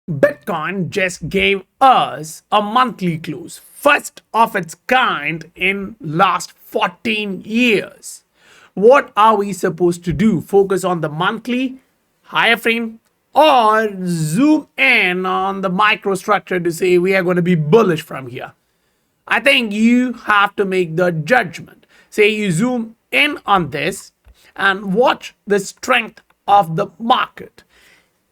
Bitcoin just gave us a monthly close, first of its kind in last 14 years. What are we supposed to do? Focus on the monthly, higher frame, or zoom in on the microstructure to say we are going to be bullish from here? I think you have to make the judgment. Say you zoom in on this and watch the strength of the market.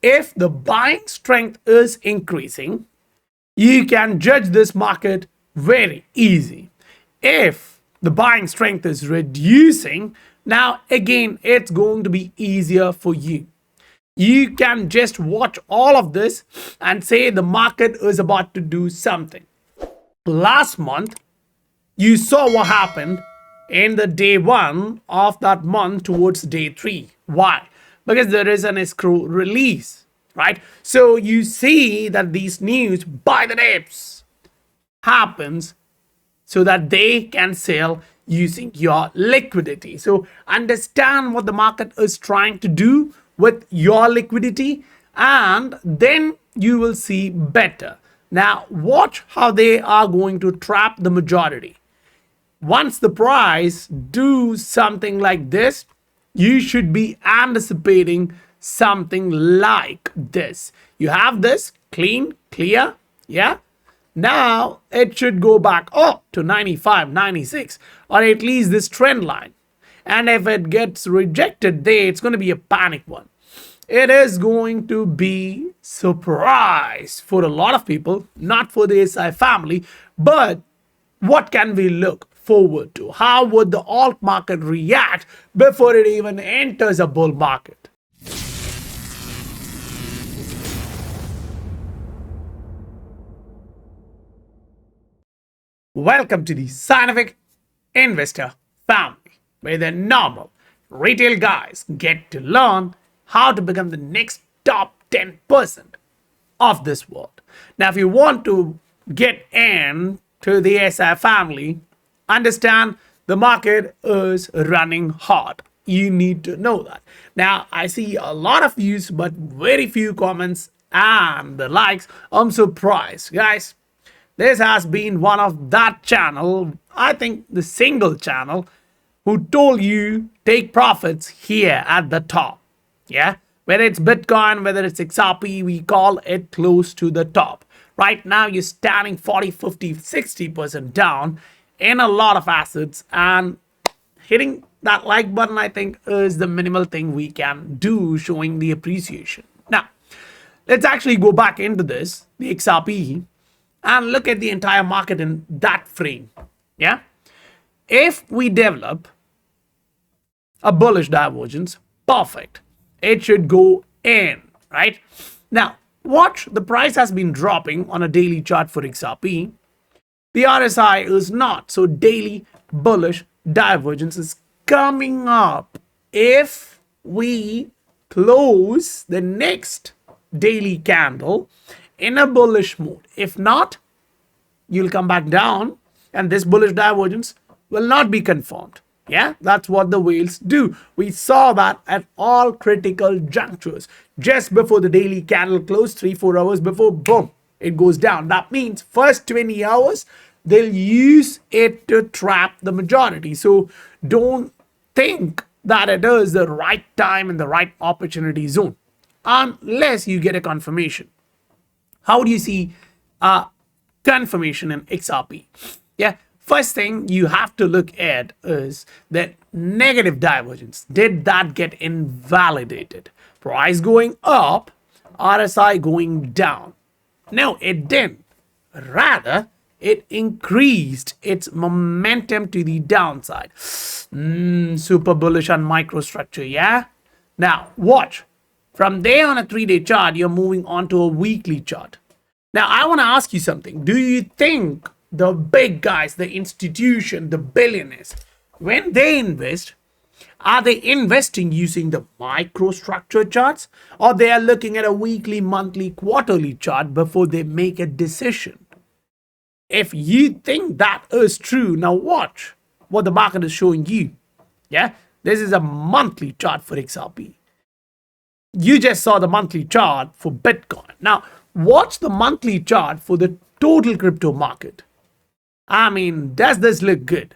If the buying strength is increasing, you can judge this market very easy. If the buying strength is reducing, now again, it's going to be easier for you. You can just watch all of this and say the market is about to do something. Last month, you saw what happened in the day one of that month towards day three. Why? Because there is an escrow release, right? So you see that these news buy the dips happens so that they can sell using your liquidity. So understand what the market is trying to do with your liquidity, and then you will see better. Now watch how they are going to trap the majority. Once the price do something like this, you should be anticipating something like this. You have this clean, clear, yeah? Now it should go back up to 95, 96, or at least this trend line. And if it gets rejected there, it's going to be a panic one. It is going to be surprise for a lot of people, not for the SI family, but what can we look forward to? How would the alt market react before it even enters a bull market? Welcome to the Scientific Investor family, where the normal retail guys get to learn how to become the next top 10% of this world. Now, if you want to get into the SI family, understand the market is running hot. You need to know that. Now, I see a lot of views, but very few comments and the likes. I'm surprised, guys. This has been one of that channel, I think the single channel, who told you take profits here at the top. Yeah, whether it's Bitcoin, whether it's XRP, we call it close to the top. Right now, you're standing 40, 50, 60% down in a lot of assets, and hitting that like button, I think, is the minimal thing we can do, showing the appreciation. Now, let's actually go back into this, the XRP, and look at the entire market in that frame. Yeah, if we develop a bullish divergence, perfect. It should go in, right? Now, watch, the price has been dropping on a daily chart for XRP. The RSI is not. So daily bullish divergence is coming up. If we close the next daily candle in a bullish mode, if not, you'll come back down and this bullish divergence will not be confirmed. Yeah, that's what the whales do. We saw that at all critical junctures. Just before the daily candle closed, 3-4 hours before, boom, it goes down. That means first 20 hours, they'll use it to trap the majority. So don't think that it is the right time and the right opportunity zone unless you get a confirmation. How do you see confirmation in XRP? Yeah. First thing you have to look at is that negative divergence. Did that get invalidated? Price going up, RSI going down. No, it didn't. Rather, it increased its momentum to the downside. Super bullish on microstructure, yeah? Now, watch. From there on a 3-day chart, you're moving on to a weekly chart. Now, I want to ask you something. Do you think the big guys, the institution, the billionaires, when they invest, are they investing using the microstructure charts, or they are looking at a weekly, monthly, quarterly chart before they make a decision? If you think that is true, now watch what the market is showing you. Yeah, this is a monthly chart for XRP. You just saw the monthly chart for Bitcoin. Now watch the monthly chart for the total crypto market. I mean, does this look good?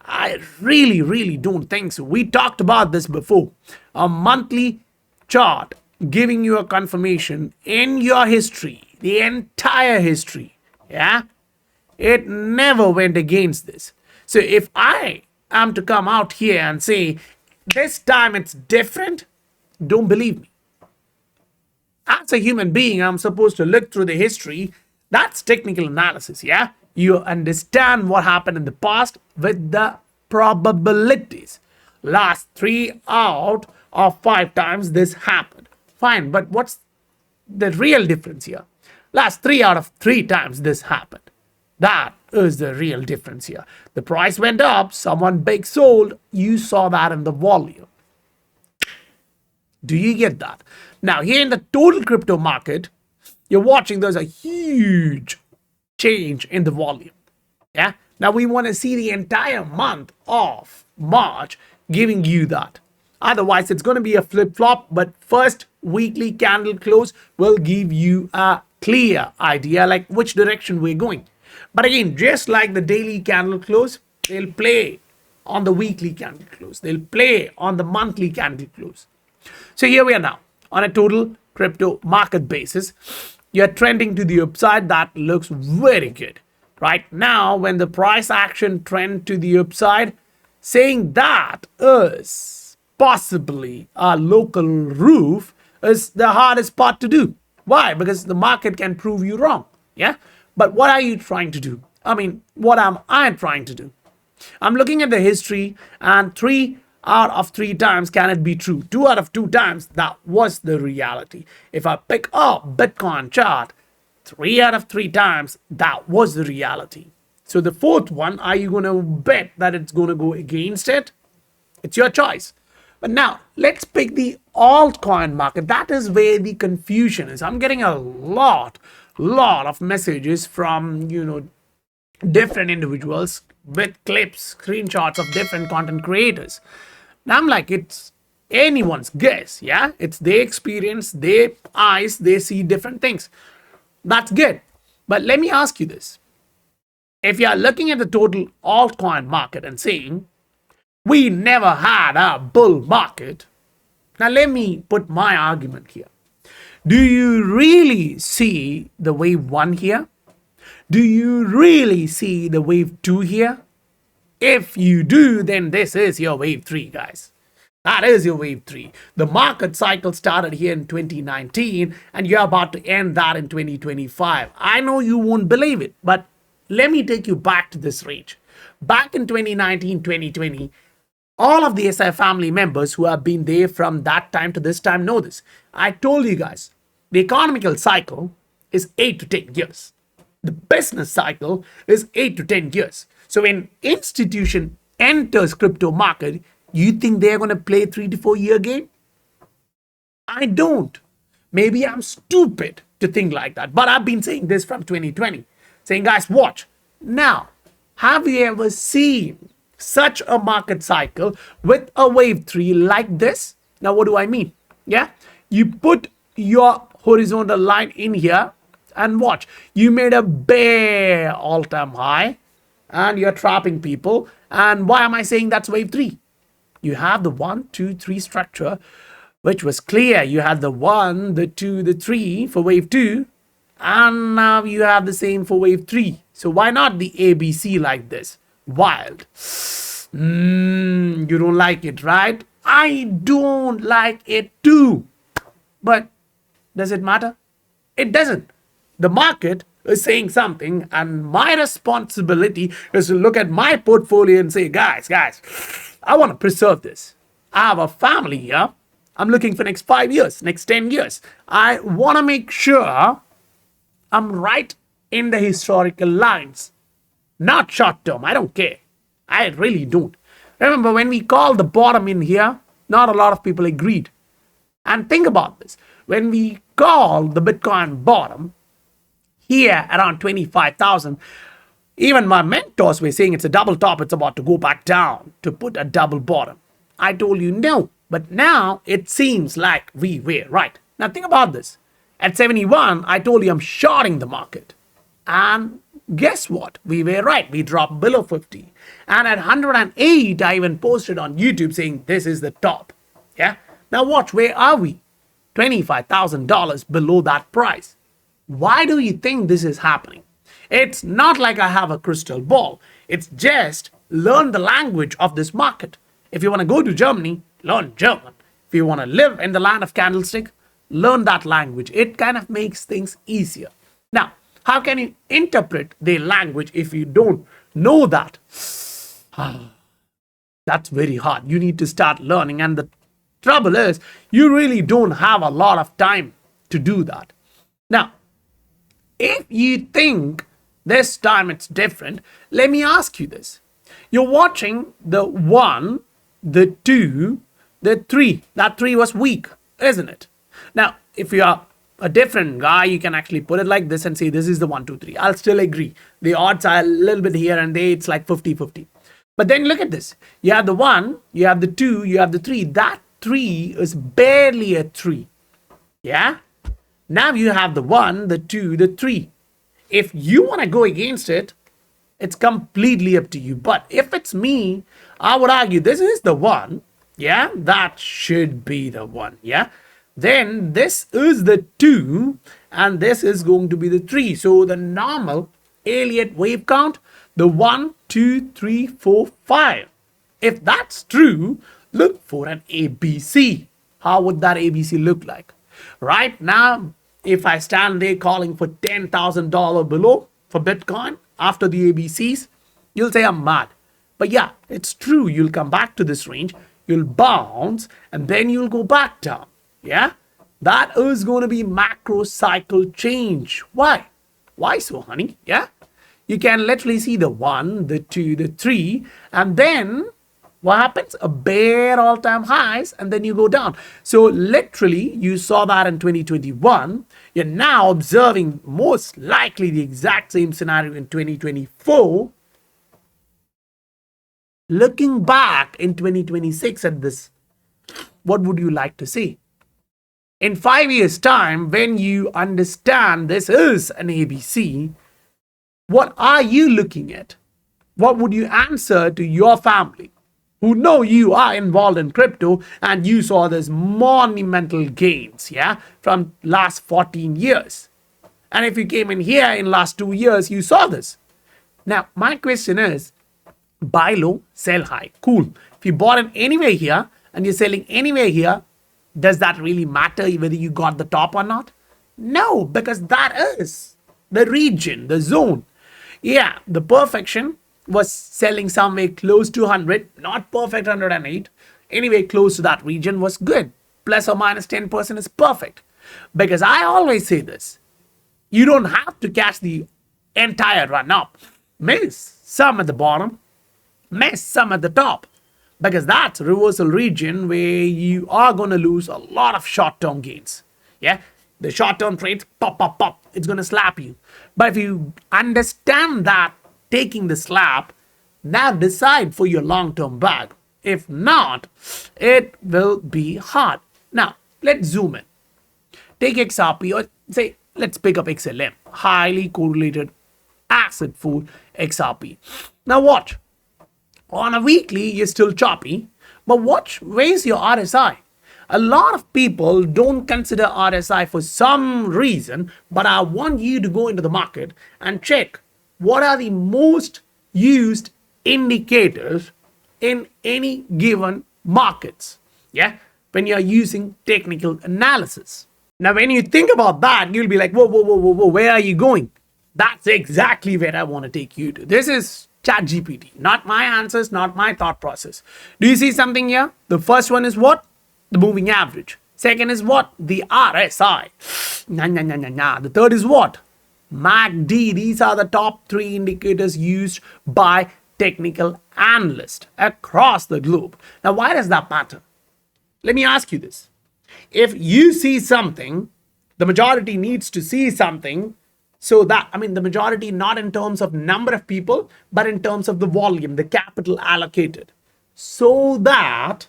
I really don't think so. We talked about this before. A monthly chart giving you a confirmation in your history, the entire history. Yeah, it never went against this. So if I am to come out here and say this time it's different, don't believe me. As a human being, I'm supposed to look through the history. That's technical analysis. Yeah, you understand what happened in the past with the probabilities. Last 3 out of 5 times this happened. Fine, but what's the real difference here? Last 3 out of 3 times this happened. That is the real difference here. The price went up, someone big sold, you saw that in the volume. Do you get that? Now, here in the total crypto market, you're watching there's a huge change in the volume. Yeah. Now, we want to see the entire month of March giving you that. Otherwise, it's going to be a flip-flop, but first weekly candle close will give you a clear idea like which direction we're going. But again, just like the daily candle close, they'll play on the weekly candle close. They'll play on the monthly candle close. So here we are now on a total crypto market basis. You're trending to the upside. That looks very good. Right now, when the price action trend to the upside, saying that is possibly a local roof is the hardest part to do. Why? Because the market can prove you wrong. Yeah. But what are you trying to do? I mean, what am I trying to do? I'm looking at the history, and 3 out of 3 times can it be true? 2 out of 2 times that was the reality. If I pick up Bitcoin chart, 3 out of 3 times that was the reality. So the fourth one, are you going to bet that it's going to go against it? It's your choice. But now let's pick the altcoin market. That is where the confusion is. I'm getting a lot of messages from different individuals with clips, screenshots of different content creators. Now I'm like, it's anyone's guess. Yeah, it's their experience, their eyes, they see different things. That's good. But let me ask you this. If you are looking at the total altcoin market and saying, we never had a bull market. Now let me put my argument here. Do you really see the wave 1 here? Do you really see the wave 2 here? If you do, then this is your wave 3, guys. That is your wave 3. The market cycle started here in 2019 and you're about to end that in 2025. I know you won't believe it, but let me take you back to this range. Back in 2019, 2020, all of the SI family members who have been there from that time to this time know this. I told you guys, the economical cycle is 8 to 10 years. The business cycle is 8 to 10 years. So when institution enters crypto market, you think they're going to play 3 to 4 year game? I don't. Maybe I'm stupid to think like that. But I've been saying this from 2020. Saying, guys, watch. Now, have you ever seen such a market cycle with a wave 3 like this? Now, what do I mean? Yeah, you put your horizontal line in here and watch. You made a bear all-time high and you're trapping people. And why am I saying that's wave 3? You have the 1, 2, 3 structure, which was clear. You had the 1, the 2, the 3 for wave 2. And now you have the same for wave 3. So why not the ABC like this? Wild. You don't like it, right? I don't like it too. But does it matter? It doesn't. The market is saying something, and my responsibility is to look at my portfolio and say, guys, I want to preserve this. I have a family here. I'm looking for next 5 years, next 10 years. I want to make sure I'm right in the historical lines, not short term. I don't care. I really don't. Remember when we called the bottom in here, not a lot of people agreed. And think about this. When we called the Bitcoin bottom here around 25,000, even my mentors were saying it's a double top. It's about to go back down to put a double bottom. I told you no. But now it seems like we were right. Now think about this. At 71, I told you I'm shorting the market. And guess what? We were right. We dropped below 50. And at 108, I even posted on YouTube saying this is the top. Yeah. Now watch, where are we? $25,000 below that price. Why do you think this is happening? It's not like I have a crystal ball. It's just learn the language of this market. If you want to go to Germany, learn German. If you want to live in the land of candlestick, learn that language. It kind of makes things easier. Now, how can you interpret the language if you don't know that? That's very hard. You need to start learning. And the trouble is, you really don't have a lot of time to do that. Now, if you think this time it's different, let me ask you this. You're watching the 1, the 2, the 3. That 3 was weak, isn't it? Now, if you are a different guy, you can actually put it like this and say this is the 1, 2, 3. I'll still agree. The odds are a little bit here and there. It's like 50-50. But then look at this. You have the 1, you have the 2, you have the 3. That 3 is barely a 3. Yeah? Now you have the 1, the 2, the 3. If you want to go against it, it's completely up to you. But if it's me, I would argue this is the 1. Yeah? That should be the 1. Yeah? Then this is the 2 and this is going to be the 3. So the normal Elliott wave count, the 1, 2, 3, 4, 5. If that's true, look for an ABC. How would that ABC look like? Right now, if I stand there calling for $10,000 below for Bitcoin after the ABCs, you'll say I'm mad. But yeah, it's true. You'll come back to this range, you'll bounce, and then you'll go back down. Yeah, that is going to be macro cycle change. Why? Why so, honey? Yeah, you can literally see the 1, the 2, the 3, and then what happens? A bear all-time highs, and then you go down. So literally, you saw that in 2021. You're now observing most likely the exact same scenario in 2024. Looking back in 2026 at this, what would you like to see? In 5 years' time, when you understand this is an ABC, what are you looking at? What would you answer to your family who know you are involved in crypto and you saw this monumental gains, yeah, from last 14 years? And if you came in here in last 2 years, you saw this. Now, my question is, buy low, sell high. Cool. If you bought it anywhere here and you're selling anywhere here, does that really matter whether you got the top or not? No, because that is the region, the zone. Yeah, the perfection was selling somewhere close to 100, not perfect 108. Anyway, close to that region was good. Plus or minus 10% is perfect. Because I always say this, you don't have to catch the entire run up. Miss some at the bottom, miss some at the top. Because that's a reversal region where you are going to lose a lot of short-term gains. Yeah, the short-term trades, pop, pop, pop, it's going to slap you. But if you understand that, taking the slap, now decide for your long-term bag. If not, it will be hard. Now, let's zoom in. Take XRP or say, let's pick up XLM, highly correlated asset for XRP. Now watch. On a weekly, you're still choppy, but watch, where's your RSI? A lot of people don't consider RSI for some reason, but I want you to go into the market and check what are the most used indicators in any given markets. Yeah, when you're using technical analysis. Now, when you think about that, you'll be like, whoa, whoa, whoa, whoa, whoa, where are you going? That's exactly where I want to take you to. This is ChatGPT, not my answers, not my thought process. Do you see something here? The first one is what? The moving average. Second is what? The RSI. The third is what? MACD. These are the top 3 indicators used by technical analysts across the globe. Now, why does that matter? Let me ask you this. If you see something, the majority needs to see something. So that, I mean, the majority not in terms of number of people, but in terms of the volume, the capital allocated. So that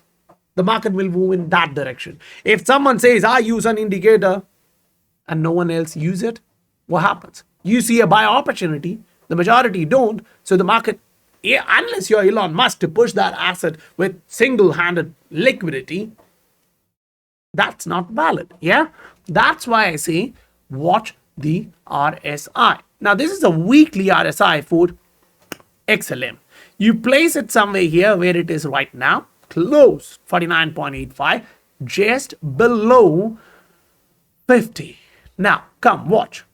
the market will move in that direction. If someone says, I use an indicator, and no one else use it, what happens? You see a buy opportunity, the majority don't. So the market, unless you're Elon Musk to push that asset with single-handed liquidity, that's not valid. Yeah, that's why I say watch the RSI. Now this is a weekly RSI for XLM. You place it somewhere here where it is right now, close 49.85, just below 50. Now come watch.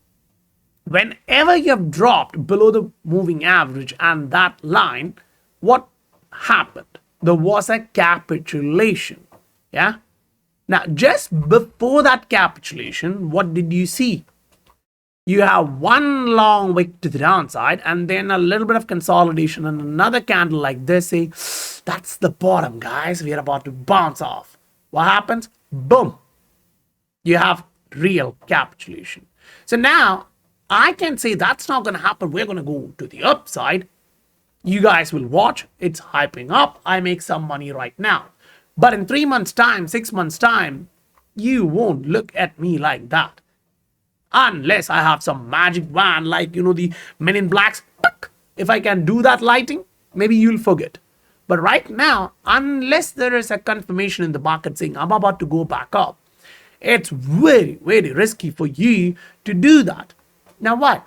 Whenever you have dropped below the moving average and that line, what happened? There was a capitulation. Yeah. Now, just before that capitulation, what did you see? You have one long wick to the downside and then a little bit of consolidation and another candle like this. Say, that's the bottom, guys. We are about to bounce off. What happens? Boom. You have real capitulation. So now I can say that's not going to happen. We're going to go to the upside. You guys will watch. It's hyping up. I make some money right now. But in 3 months' time, 6 months' time, you won't look at me like that. Unless I have some magic wand like, the Men in Blacks. If I can do that lighting, maybe you'll forget. But right now, unless there is a confirmation in the market saying I'm about to go back up, it's very, very risky for you to do that. Now why?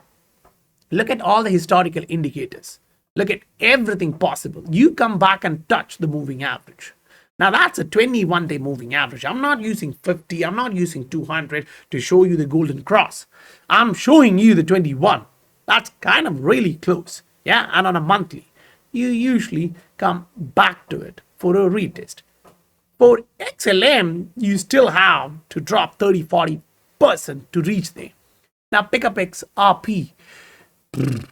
Look at all the historical indicators. Look at everything possible. You come back and touch the moving average. Now that's a 21-day moving average. I'm not using 50. I'm not using 200 to show you the golden cross. I'm showing you the 21. That's kind of really close. Yeah, and on a monthly, you usually come back to it for a retest. For XLM, you still have to drop 30-40% to reach there. Now pick up XRP.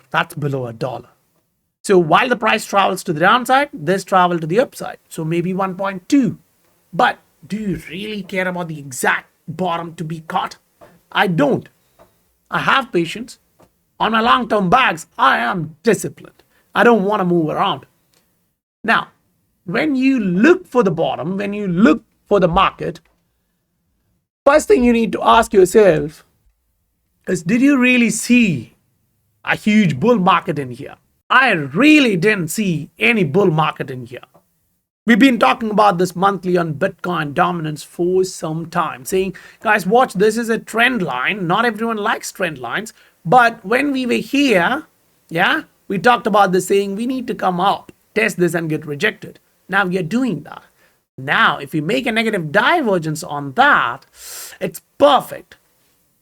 That's below $1. So while the price travels to the downside, this travel to the upside. So maybe 1.2. But do you really care about the exact bottom to be caught? I don't. I have patience. On my long-term bags, I am disciplined. I don't want to move around. Now, when you look for the bottom, when you look for the market, first thing you need to ask yourself is, did you really see a huge bull market in here? I really didn't see any bull market in here. We've been talking about this monthly on Bitcoin dominance for some time, saying, guys, watch, this is a trend line. Not everyone likes trend lines. But when we were here, yeah, we talked about this saying we need to come up, test this and get rejected. Now we are doing that. Now, if we make a negative divergence on that, it's perfect.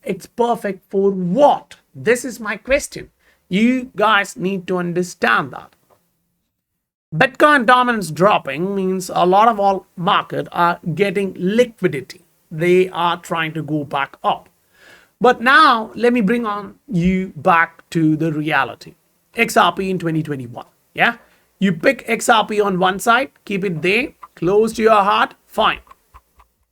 It's perfect for what? This is my question. You guys need to understand that. Bitcoin dominance dropping means a lot of all market are getting liquidity. They are trying to go back up. But now let me bring on you back to the reality. XRP in 2021. Yeah. You pick XRP on one side, keep it there, close to your heart, fine.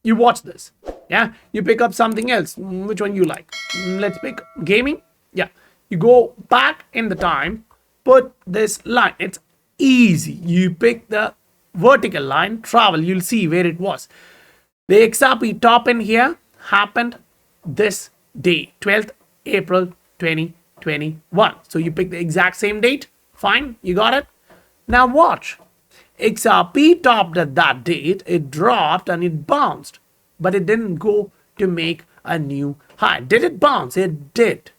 You watch this. Yeah. You pick up something else. Which one you like? Let's pick gaming. Yeah. You go back in the time, put this line. It's easy. You pick the vertical line, travel, you'll see where it was. The XRP top in here happened this day, 12th April 2021. So you pick the exact same date. Fine, you got it. Now watch. XRP topped at that date, it dropped and it bounced, but it didn't go to make a new high. Did it bounce? It did.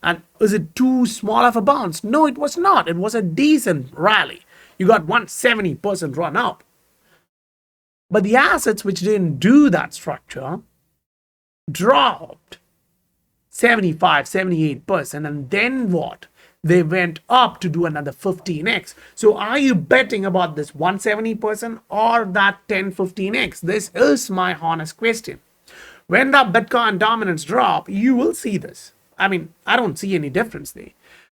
And is it too small of a bounce? No, it was not. It was a decent rally. You got 170% run up. But the assets which didn't do that structure dropped 75, 78%. And then what? They went up to do another 15x. So are you betting about this 170% or that 10, 15x? This is my honest question. When the Bitcoin dominance drop, you will see this. I mean, I don't see any difference there.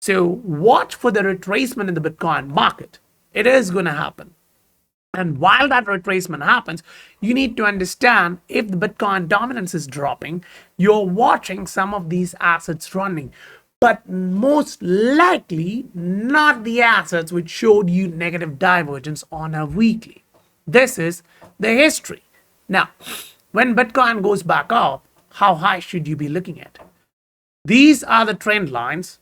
So watch for the retracement in the Bitcoin market. It is going to happen. And while that retracement happens, you need to understand if the Bitcoin dominance is dropping, you're watching some of these assets running. But most likely not the assets which showed you negative divergence on a weekly. This is the history. Now, when Bitcoin goes back up, how high should you be looking at? These are the trend lines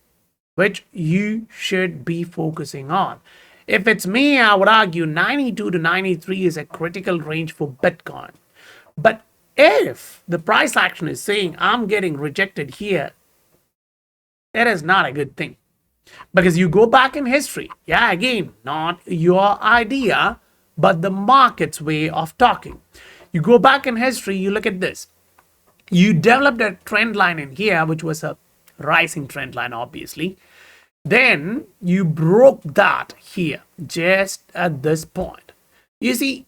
which you should be focusing on. If it's me, I would argue 92 to 93 is a critical range for Bitcoin. But if the price action is saying I'm getting rejected here, that is not a good thing. Because you go back in history, yeah, again, not your idea, but the market's way of talking. You go back in history, you look at this. You developed a trend line in here, which was a rising trend line, obviously. Then you broke that here, just at this point. You see,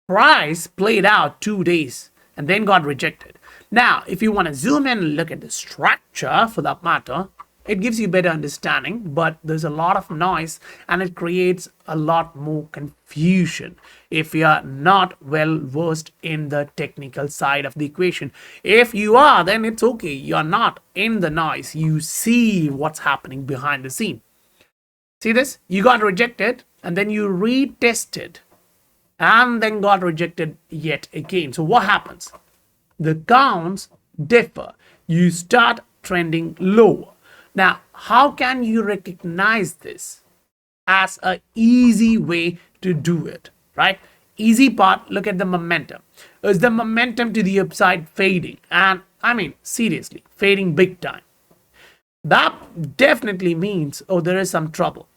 price played out 2 days and then got rejected. Now, if you want to zoom in and look at the structure for that matter, it gives you better understanding, but there's a lot of noise and it creates a lot more confusion if you are not well versed in the technical side of the equation. If you are, then it's okay. You're not in the noise. You see what's happening behind the scene. See this? You got rejected and then you retested and then got rejected yet again. So what happens? The counts differ. You start trending lower. Now, how can you recognize this as an easy way to do it, right? Easy part, look at the momentum. Is the momentum to the upside fading? And I mean, seriously, fading big time. That definitely means, oh, there is some trouble.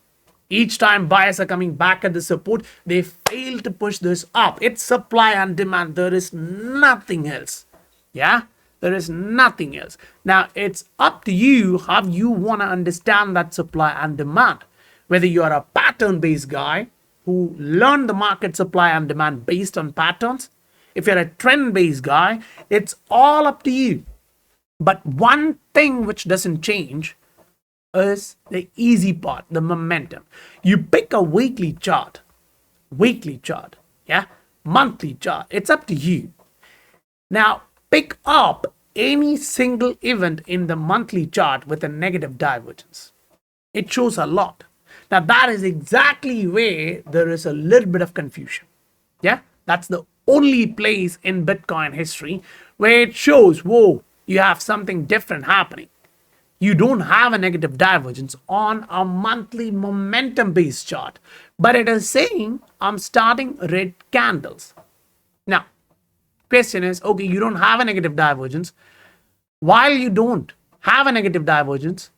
Each time buyers are coming back at the support, they fail to push this up. It's supply and demand. There is nothing else. Yeah? There is nothing else. Now, it's up to you how you want to understand that supply and demand. Whether you are a pattern-based guy who learned the market supply and demand based on patterns. If you're a trend-based guy, it's all up to you. But one thing which doesn't change is the easy part, the momentum. You pick a weekly chart, yeah, monthly chart. It's up to you. Now, pick up any single event in the monthly chart with a negative divergence. It shows a lot. Now, that is exactly where there is a little bit of confusion. Yeah, that's the only place in Bitcoin history where it shows, whoa, you have something different happening. You don't have a negative divergence on a monthly momentum-based chart, but it is saying I'm starting red candles. Now, question is, okay, you don't have a negative divergence. While you don't have a negative divergence,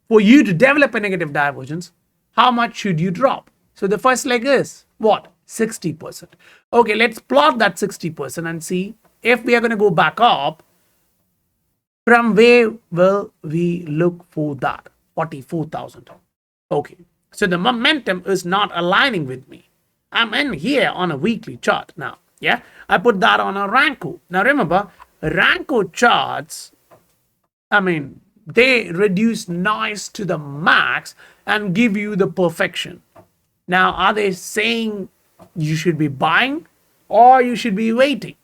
for you to develop a negative divergence, how much should you drop? So the first leg is what? 60%. Okay, let's plot that 60% and see if we are going to go back up, from where will we look for that? 44,000. Okay, so the momentum is not aligning with me. I'm in here on a weekly chart now. Yeah, I put that on a Ranko. Now remember, Ranko charts, they reduce noise to the max and give you the perfection. Now, are they saying you should be buying or you should be waiting?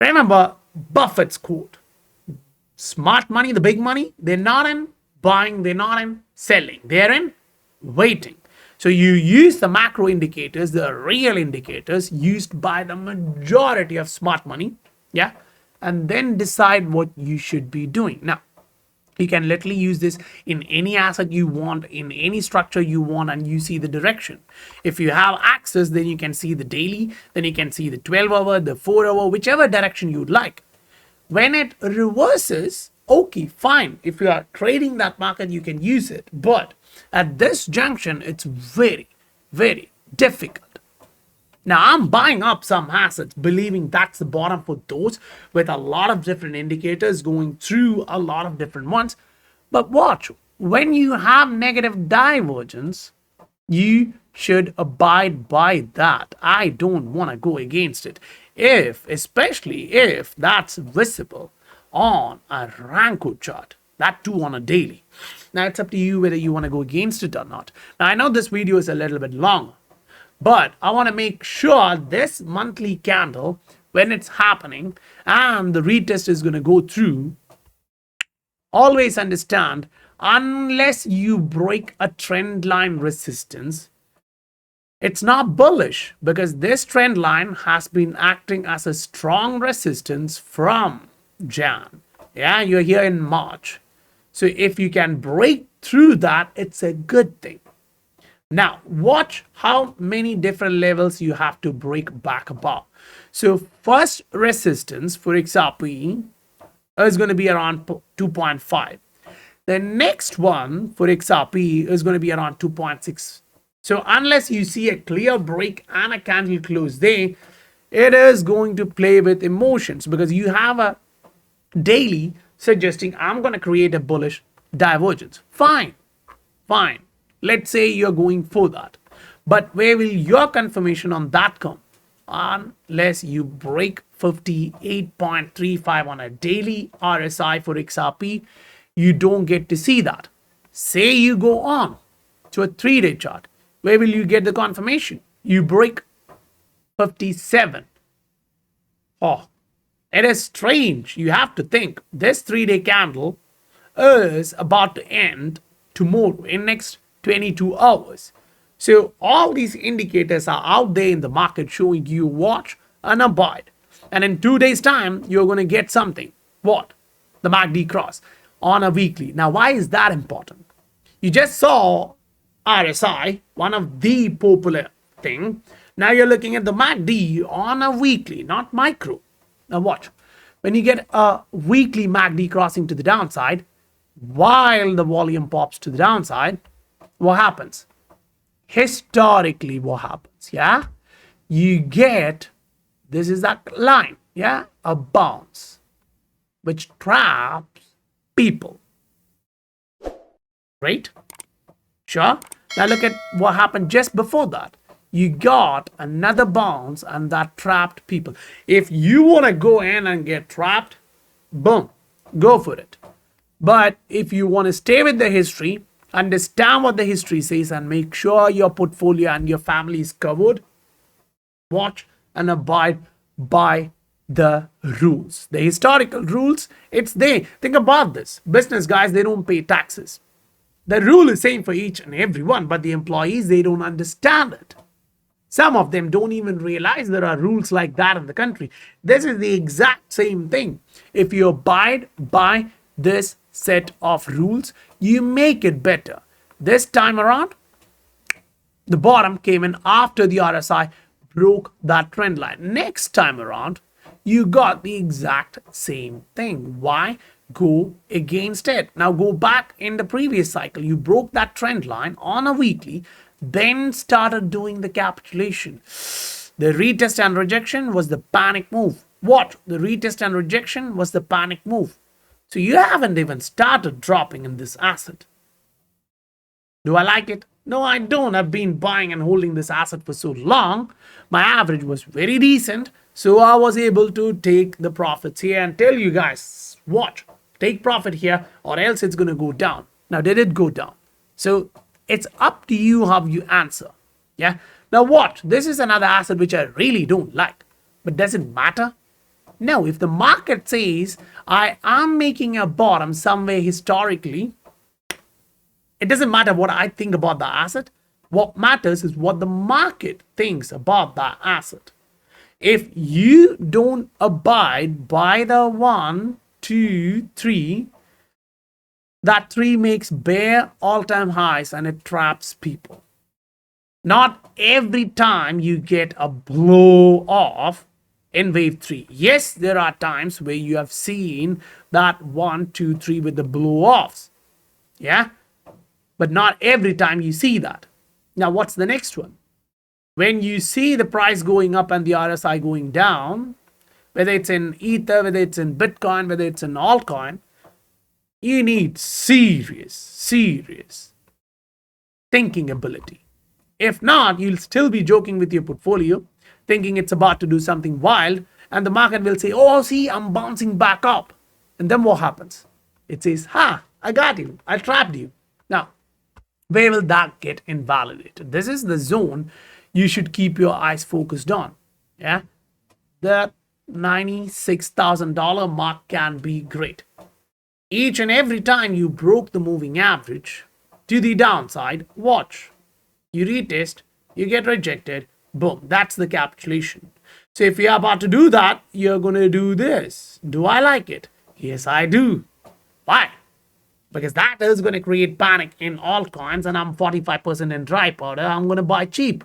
Remember Buffett's quote. Smart money, the big money, they're not in buying, they're not in selling, they're in waiting. So you use the macro indicators, the real indicators used by the majority of smart money, yeah, and then decide what you should be doing. Now, you can literally use this in any asset you want, in any structure you want, and you see the direction. If you have access, then you can see the daily, then you can see the 12-hour, the 4-hour, whichever direction you'd like. When it reverses, okay, fine. If you are trading that market, you can use it. But at this junction, it's very, very difficult. Now, I'm buying up some assets, believing that's the bottom for those with a lot of different indicators going through a lot of different ones. But watch, when you have negative divergence, you should abide by that. I don't want to go against it. Especially if that's visible on a Ranko chart, that too on a daily. Now, it's up to you whether you want to go against it or not. Now, I know this video is a little bit long, but I want to make sure this monthly candle, when it's happening and the retest is going to go through, always understand, unless you break a trend line resistance, It's not bullish because this trend line has been acting as a strong resistance from Jan. Yeah, you're here in March. So if you can break through that, it's a good thing. Now, watch how many different levels you have to break back above. So first resistance for XRP is going to be around 2.5. The next one for XRP is going to be around 2.6. So unless you see a clear break and a candle close there, it is going to play with emotions because you have a daily suggesting I'm going to create a bullish divergence. Fine. Let's say you're going for that. But where will your confirmation on that come? Unless you break 58.35 on a daily RSI for XRP, you don't get to see that. Say you go on to a 3-day chart. Where will you get the confirmation? You break 57. Oh, it is strange. You have to think this 3-day candle is about to end tomorrow in next 22 hours. So all these indicators are out there in the market showing you watch and abide. And in 2 days time, you're going to get something. What? The MACD cross on a weekly. Now, why is that important? You just saw RSI, one of the popular thing. Now you're looking at the MACD on a weekly, not micro. Now watch. When you get a weekly MACD crossing to the downside, while the volume pops to the downside, what happens? Historically, what happens? Yeah, you get, this is that line, yeah, a bounce, which traps people, right? Sure. Now look at what happened just before that. You got another bounce and that trapped people. If you want to go in and get trapped, boom, go for it. But if you want to stay with the history, understand what the history says and make sure your portfolio and your family is covered, watch and abide by the rules. The historical rules, it's there. Think about this. Business guys, they don't pay taxes. The rule is same for each and every one, but the employees, they don't understand it. Some of them don't even realize there are rules like that in the country. This is the exact same thing. If you abide by this set of rules, you make it better. This time around, the bottom came in after the RSI broke that trend line. Next time around, you got the exact same thing. Why go against it? Now go back in the previous cycle. You broke that trend line on a weekly, then started doing the capitulation. The retest and rejection was the panic move. What? The retest and rejection was the panic move. So you haven't even started dropping in this asset. Do I like it? No, I don't. I've been buying and holding this asset for so long. My average was very decent. So I was able to take the profits here and tell you guys, watch, take profit here or else it's going to go down. Now, did it go down? So it's up to you how you answer. Yeah. Now watch, this is another asset which I really don't like. But does it matter? No, if the market says I am making a bottom somewhere historically, it doesn't matter what I think about the asset. What matters is what the market thinks about that asset. If you don't abide by the 1, 2, 3, that 3 makes bare all-time highs and it traps people. Not every time you get a blow off in wave 3. Yes, there are times where you have seen that 1, 2, 3 with the blow offs. Yeah, but not every time you see that. Now, what's the next one? When you see the price going up and the RSI going down, whether it's in Ether, whether it's in Bitcoin, whether it's in Altcoin, you need serious thinking ability. If not, you'll still be joking with your portfolio, thinking it's about to do something wild, and the market will say, oh, see, I'm bouncing back up. And then what happens? It says, I got you. I trapped you. Now, where will that get invalidated? This is the zone you should keep your eyes focused on. Yeah, the $96,000 mark can be great. Each and every time you broke the moving average to the downside, watch. You retest, you get rejected, boom, that's the capitulation. So if you're about to do that, you're going to do this. Do I like it? Yes, I do. Why? Because that is going to create panic in altcoins, and I'm 45% in dry powder. I'm going to buy cheap.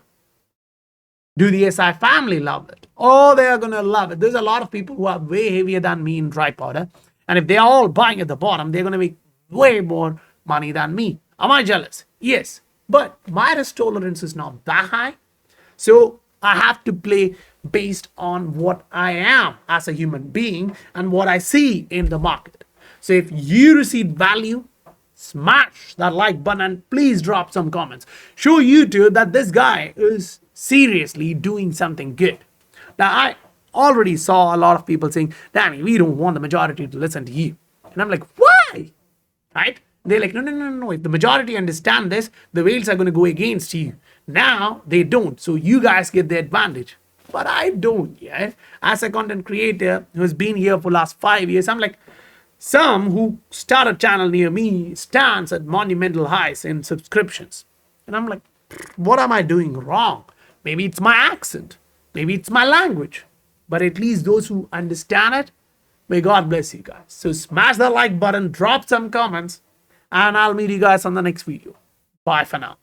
Do the SI family love it? Oh, they are going to love it. There's a lot of people who are way heavier than me in dry powder. And if they are all buying at the bottom, they're going to make way more money than me. Am I jealous? Yes. But my risk tolerance is not that high. So I have to play based on what I am as a human being and what I see in the market. So if you receive value, smash that like button and please drop some comments. Show YouTube that this guy is seriously doing something good. Now, I already saw a lot of people saying, Danny, we don't want the majority to listen to you. And I'm like, why? Right? They're like, no. If the majority understand this, the whales are going to go against you. Now, they don't. So you guys get the advantage. But I don't, yeah? As a content creator who's been here for last 5 years, I'm like, some who start a channel near me stands at monumental highs in subscriptions. And I'm like, what am I doing wrong? Maybe it's my accent. Maybe it's my language. But at least those who understand it, may God bless you guys. So smash the like button, drop some comments, and I'll meet you guys on the next video. Bye for now.